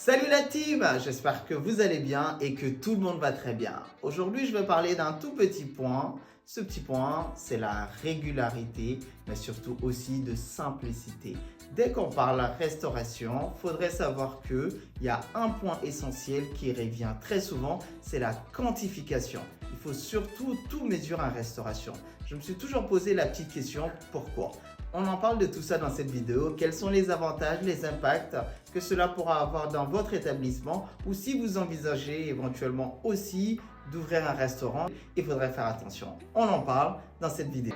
Salut la team, j'espère que vous allez bien et que tout le monde va très bien. Aujourd'hui, je vais parler d'un tout petit point. Ce petit point, c'est la régularité, mais surtout aussi de simplicité. Dès qu'on parle restauration, il faudrait savoir qu'il y a un point essentiel qui revient très souvent, c'est la quantification. Il faut surtout tout mesurer en restauration. Je me suis toujours posé la petite question, pourquoi ? On en parle de tout ça dans cette vidéo. Quels sont les avantages, les impacts que cela pourra avoir dans votre établissement ou si vous envisagez éventuellement aussi d'ouvrir un restaurant, il faudrait faire attention. On en parle dans cette vidéo.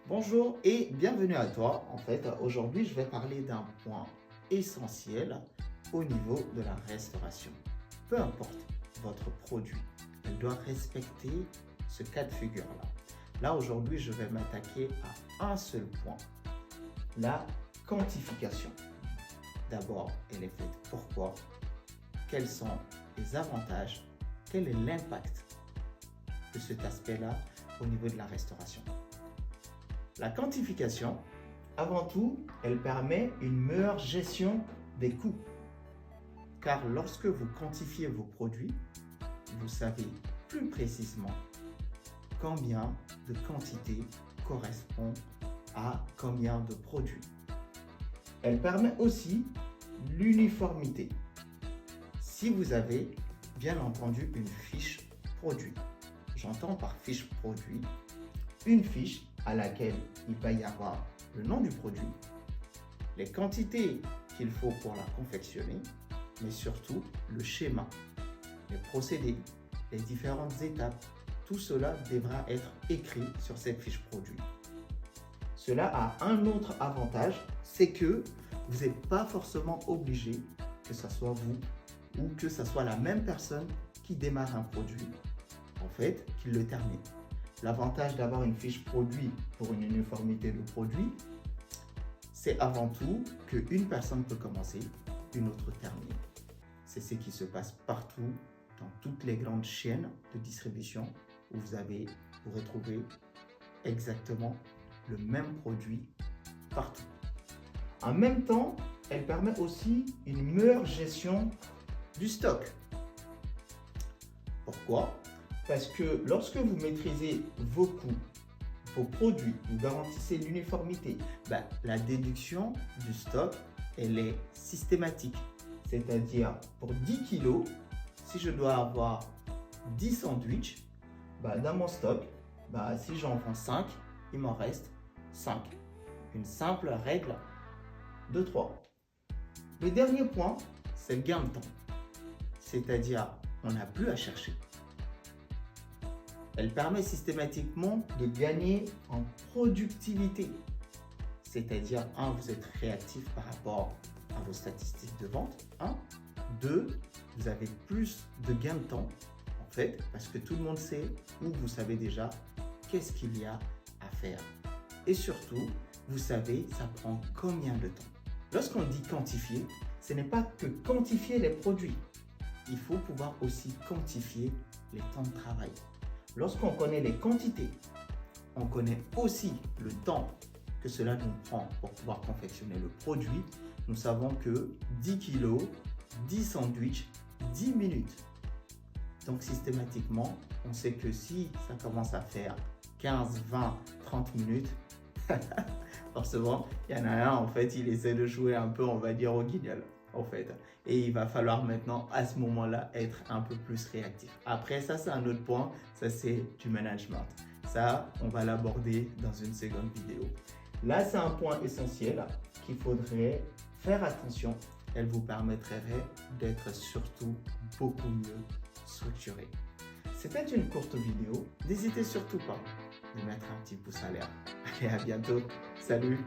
Bonjour et bienvenue à toi. En fait, aujourd'hui, je vais parler d'un point essentiel au niveau de la restauration. Peu importe votre produit, elle doit respecter ce cas de figure-là. Là, aujourd'hui, je vais m'attaquer à un seul point, la quantification. D'abord, elle est faite pourquoi, quels sont les avantages, quel est l'impact de cet aspect-là au niveau de la restauration. La quantification, avant tout, elle permet une meilleure gestion des coûts. Car lorsque vous quantifiez vos produits, vous savez plus précisément combien de quantité correspond à combien de produits. Elle permet aussi l'uniformité. Si vous avez bien entendu une fiche produit, j'entends par fiche produit une fiche à laquelle il va y avoir le nom du produit, les quantités qu'il faut pour la confectionner, mais surtout le schéma, les procédés, les différentes étapes. Tout cela devra être écrit sur cette fiche produit. Cela a un autre avantage, c'est que vous n'êtes pas forcément obligé, que ce soit vous ou que ce soit la même personne qui démarre un produit, en fait, qui le termine. L'avantage d'avoir une fiche produit pour une uniformité de produit, c'est avant tout qu'une personne peut commencer, une autre terminer. C'est ce qui se passe partout dans toutes les grandes chaînes de distribution où vous retrouvez exactement le même produit partout. En même temps, elle permet aussi une meilleure gestion du stock. Pourquoi ? Parce que lorsque vous maîtrisez vos coûts, vos produits, vous garantissez l'uniformité, la déduction du stock, elle est systématique. C'est-à-dire, pour 10 kilos, si je dois avoir 10 sandwichs, dans mon stock, si j'en vends 5, il m'en reste 5. Une simple règle de 3. Le dernier point, c'est le gain de temps. C'est-à-dire, on n'a plus à chercher. Elle permet systématiquement de gagner en productivité. C'est-à-dire, 1, vous êtes réactif par rapport à vos statistiques de vente. 1. 2, vous avez plus de gain de temps, en fait, parce que tout le monde sait ou vous savez déjà qu'est-ce qu'il y a à faire. Et surtout, vous savez, ça prend combien de temps. Lorsqu'on dit quantifier, ce n'est pas que quantifier les produits. Il faut pouvoir aussi quantifier les temps de travail. Lorsqu'on connaît les quantités, on connaît aussi le temps que cela nous prend pour pouvoir confectionner le produit. Nous savons que 10 kilos, 10 sandwichs, 10 minutes. Donc systématiquement, on sait que si ça commence à faire 15, 20, 30 minutes, forcément, il y en a un, en fait, il essaie de jouer un peu, on va dire, au guignol, en fait. Et il va falloir maintenant, à ce moment-là, être un peu plus réactif. Après, ça, c'est un autre point. Ça, c'est du management. Ça, on va l'aborder dans une seconde vidéo. Là, c'est un point essentiel qu'il faudrait faire attention. Elle vous permettrait d'être surtout beaucoup mieux structuré. C'était une courte vidéo. N'hésitez surtout pas de mettre un petit pouce à l'air. Allez, à bientôt. Salut!